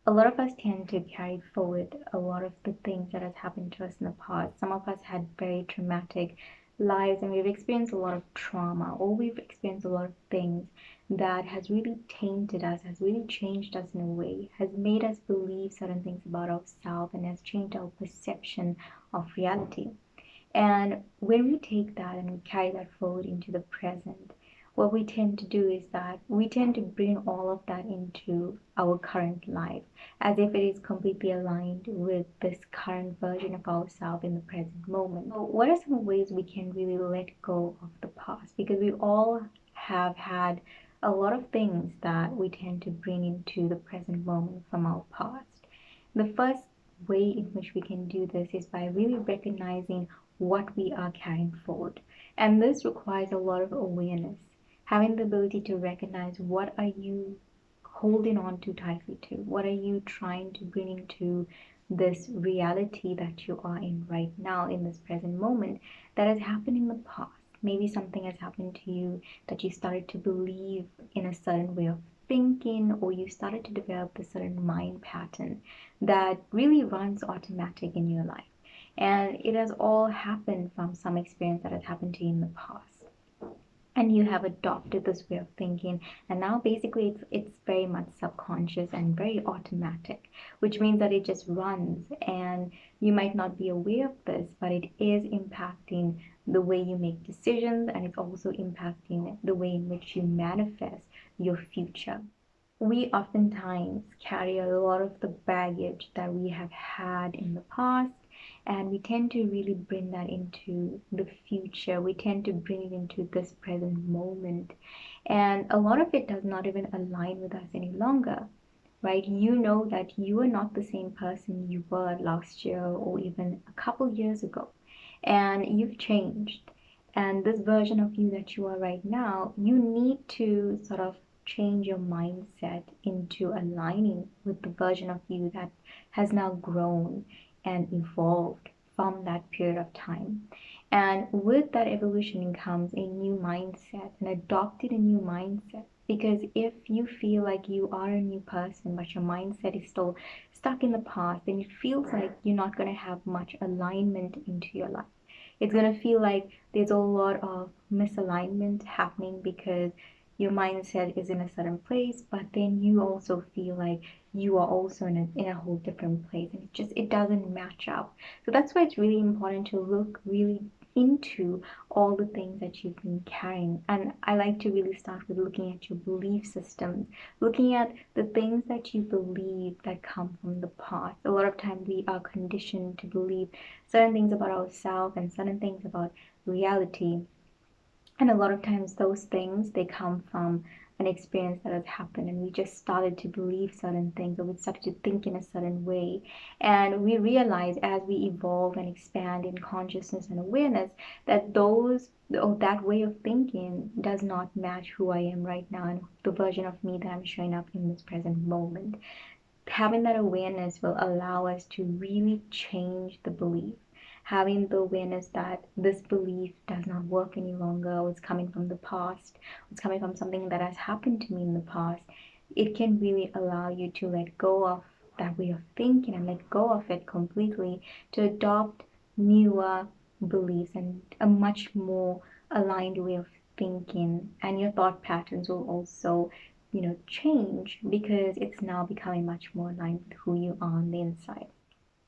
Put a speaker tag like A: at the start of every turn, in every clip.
A: A lot of us tend to carry forward a lot of the things that has happened to us in the past. Some of us had very traumatic lives and we've experienced a lot of trauma, or we've experienced a lot of things that has really tainted us, has really changed us in a way, has made us believe certain things about ourselves, and has changed our perception of reality. And when we take that and we carry that forward into the present, what we tend to do is that we tend to bring all of that into our current life as if it is completely aligned with this current version of ourselves in the present moment. So, what are some ways we can really let go of the past? Because we all have had a lot of things that we tend to bring into the present moment from our past. The first way in which we can do this is by really recognizing what we are carrying forward. And this requires a lot of awareness, having the ability to recognize what are you holding on too tightly to, what are you trying to bring into this reality that you are in right now in this present moment that has happened in the past. Maybe something has happened to you that you started to believe in a certain way of thinking, or you started to develop a certain mind pattern that really runs automatic in your life. And it has all happened from some experience that has happened to you in the past, and you have adopted this way of thinking, and now basically it's very much subconscious and very automatic, which means that it just runs, and you might not be aware of this, but it is impacting the way you make decisions, and it's also impacting the way in which you manifest your future. We oftentimes carry a lot of the baggage that we have had in the past, and we tend to really bring that into the future. We tend to bring it into this present moment, and a lot of it does not even align with us any longer, right? You know that you are not the same person you were last year or even a couple years ago, and you've changed. And this version of you that you are right now, you need to sort of change your mindset into aligning with the version of you that has now grown and evolved from that period of time. And with that evolution comes a new mindset, and adopted a new mindset. Because if you feel like you are a new person, but your mindset is still stuck in the past, then it feels like you're not going to have much alignment into your life. It's going to feel like there's a lot of misalignment happening because your mindset is in a certain place, but then you also feel like you are also in a whole different place, and it doesn't match up. So that's why it's really important to look really into all the things that you've been carrying. And I like to really start with looking at your belief systems, looking at the things that you believe that come from the past. A lot of times we are conditioned to believe certain things about ourselves and certain things about reality, and a lot of times those things, they come from an experience that has happened, and we just started to believe certain things, or we started to think in a certain way. And we realize as we evolve and expand in consciousness and awareness that those or that way of thinking does not match who I am right now and the version of me that I'm showing up in this present moment. Having that awareness will allow us to really change the belief. Having the awareness that this belief does not work any longer, or it's coming from the past, it's coming from something that has happened to me in the past, it can really allow you to let go of that way of thinking and let go of it completely, to adopt newer beliefs and a much more aligned way of thinking. And your thought patterns will also change, because it's now becoming much more aligned with who you are on the inside.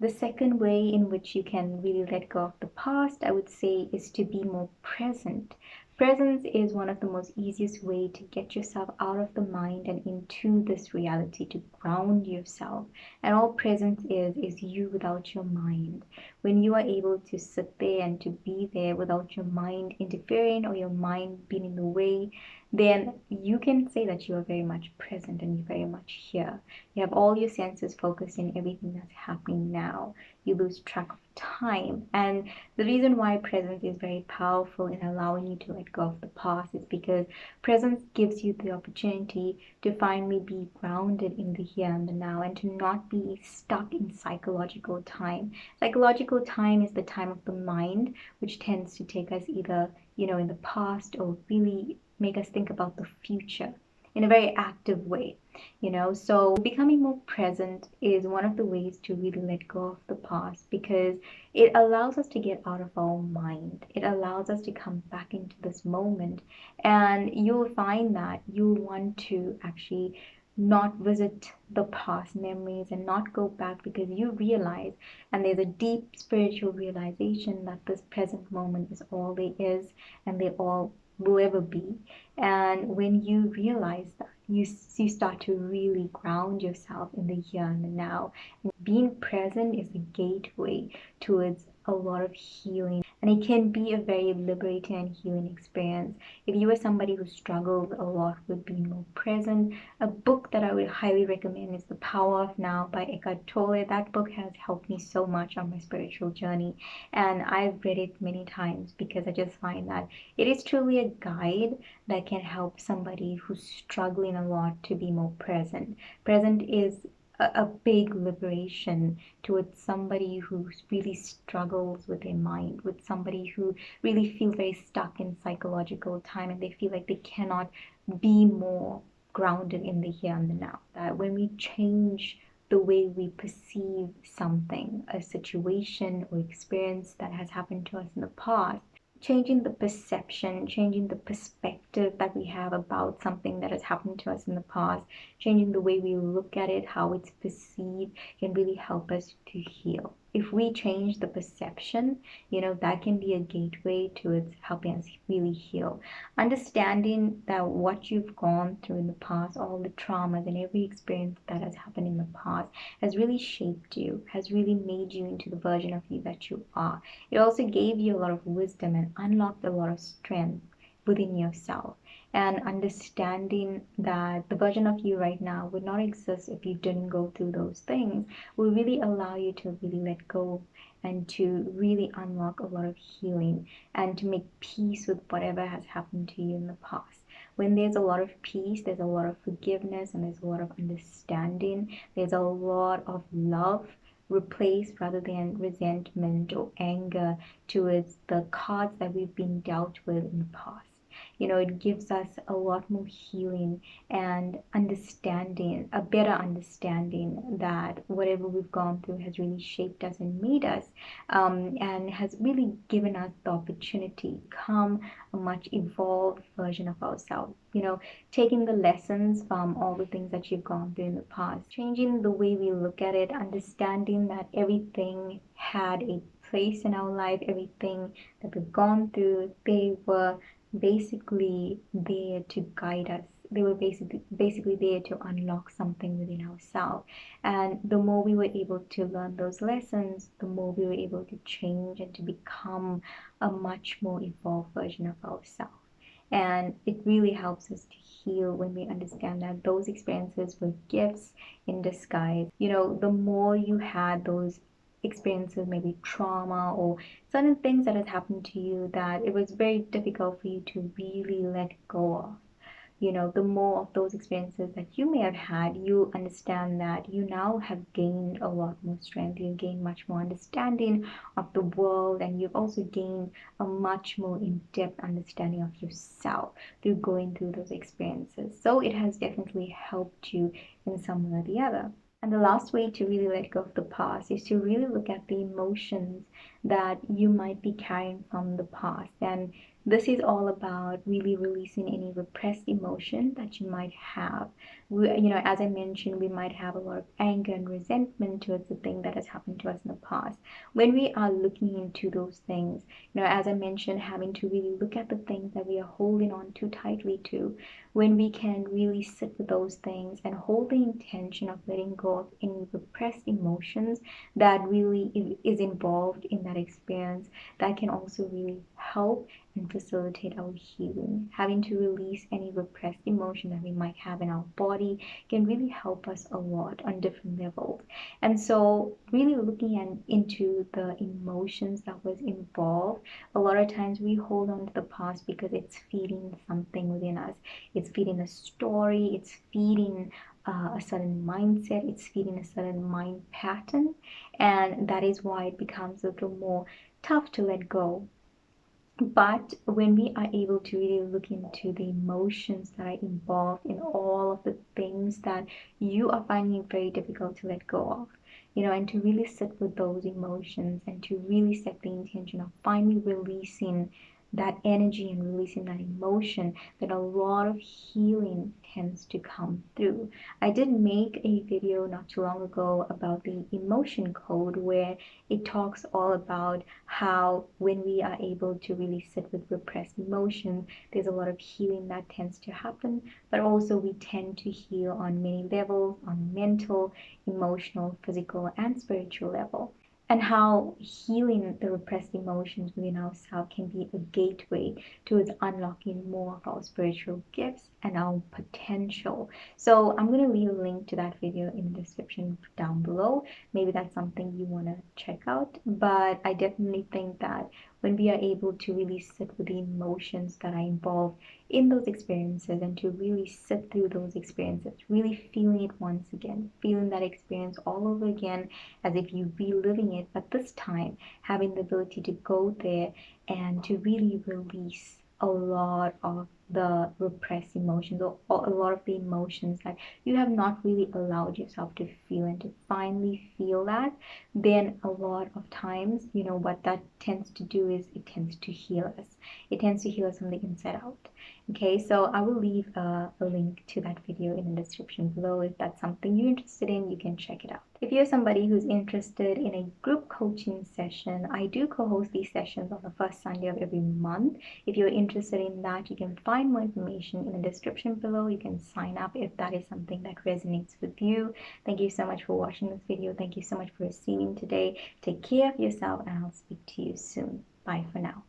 A: The second way in which you can really let go of the past, I would say, is to be more present. Presence is one of the most easiest way to get yourself out of the mind and into this reality, to ground yourself. And all presence is you without your mind. When you are able to sit there and to be there without your mind interfering or your mind being in the way, then you can say that you are very much present and you're very much here. You have all your senses focused in everything that's happening now. You lose track of time. And the reason why presence is very powerful in allowing you to let go of the past is because presence gives you the opportunity to finally be grounded in the here and the now, and to not be stuck in psychological time. Psychological time is the time of the mind, which tends to take us either, in the past, or really make us think about the future. in a very active way. So becoming more present is one of the ways to really let go of the past, because it allows us to get out of our mind. It allows us to come back into this moment, and you'll find that you'll want to actually not visit the past memories and not go back, because you realize, and there's a deep spiritual realization, that this present moment is all there is and they all will ever be. And when you realize that, you start to really ground yourself in the here and the now. And being present is the gateway towards a lot of healing, and it can be a very liberating and healing experience. If you are somebody who struggles a lot with being more present, a book that I would highly recommend is The Power of Now by Eckhart Tolle. That book has helped me so much on my spiritual journey, and I've read it many times because I just find that it is truly a guide that can help somebody who's struggling a lot to be more present. Present is a big liberation towards somebody who really struggles with their mind, with somebody who really feels very stuck in psychological time, and they feel like they cannot be more grounded in the here and the now. That when we change the way we perceive something, a situation or experience that has happened to us in the past, changing the perception, changing the perspective that we have about something that has happened to us in the past, changing the way we look at it, how it's perceived, can really help us to heal. If we change the perception, that can be a gateway towards helping us really heal. Understanding that what you've gone through in the past, all the traumas and every experience that has happened in the past, has really shaped you, has really made you into the version of you that you are. It also gave you a lot of wisdom and unlocked a lot of strength within yourself. And understanding that the version of you right now would not exist if you didn't go through those things will really allow you to really let go and to really unlock a lot of healing and to make peace with whatever has happened to you in the past. When there's a lot of peace, there's a lot of forgiveness, and there's a lot of understanding, there's a lot of love replaced rather than resentment or anger towards the cards that we've been dealt with in the past. It gives us a lot more healing and understanding, a better understanding that whatever we've gone through has really shaped us and made us, and has really given us the opportunity to become a much evolved version of ourselves. Taking the lessons from all the things that you've gone through in the past, changing the way we look at it, understanding that everything had a place in our life, everything that we've gone through, they were basically there to guide us. They were basically there to unlock something within ourselves. And the more we were able to learn those lessons, the more we were able to change and to become a much more evolved version of ourselves. And it really helps us to heal when we understand that those experiences were gifts in disguise. The more you had those experiences, maybe trauma or certain things that had happened to you that it was very difficult for you to really let go of, the more of those experiences that you may have had, you understand that you now have gained a lot more strength. You've gained much more understanding of the world, and you've also gained a much more in-depth understanding of yourself through going through those experiences. So it has definitely helped you in some way or the other. And the last way to really let go of the past is to really look at the emotions that you might be carrying from the past. And this is all about really releasing any repressed emotion that you might have. As I mentioned, we might have a lot of anger and resentment towards the thing that has happened to us in the past. When we are looking into those things, as I mentioned, having to really look at the things that we are holding on too tightly to, when we can really sit with those things and hold the intention of letting go of any repressed emotions that really is involved in that experience, that can also really help and facilitate our healing. Having to release any repressed emotion that we might have in our body can really help us a lot on different levels. And so really looking into the emotions that was involved, a lot of times we hold on to the past because it's feeding something within us. It's feeding a story, it's feeding a certain mindset, it's feeding a certain mind pattern, and that is why it becomes a little more tough to let go. But when we are able to really look into the emotions that are involved in all of the things that you are finding it very difficult to let go of, and to really sit with those emotions and to really set the intention of finally releasing that energy and releasing that emotion, then a lot of healing tends to come through. I did make a video not too long ago about the emotion code, where it talks all about how when we are able to really sit with repressed emotions, there's a lot of healing that tends to happen, but also we tend to heal on many levels, on mental, emotional, physical, and spiritual level, and how healing the repressed emotions within ourselves can be a gateway towards unlocking more of our spiritual gifts and our potential. So I'm going to leave a link to that video in the description down below. Maybe that's something you want to check out. But I definitely think that when we are able to really sit with the emotions that are involved in those experiences and to really sit through those experiences, really feeling it once again, feeling that experience all over again as if you're reliving it, but this time having the ability to go there and to really release a lot of the repressed emotions, or a lot of the emotions that you have not really allowed yourself to feel, and to finally feel that, then a lot of times, what that tends to do is it tends to heal us. It tends to heal us from the inside out. Okay, so I will leave a link to that video in the description below. If that's something you're interested in, you can check it out. If you're somebody who's interested in a group coaching session, I do co-host these sessions on the first Sunday of every month. If you're interested in that, you can find more information in the description below. You can sign up if that is something that resonates with you. Thank you so much for watching this video. Thank you so much for receiving today. Take care of yourself, and I'll speak to you soon. Bye for now.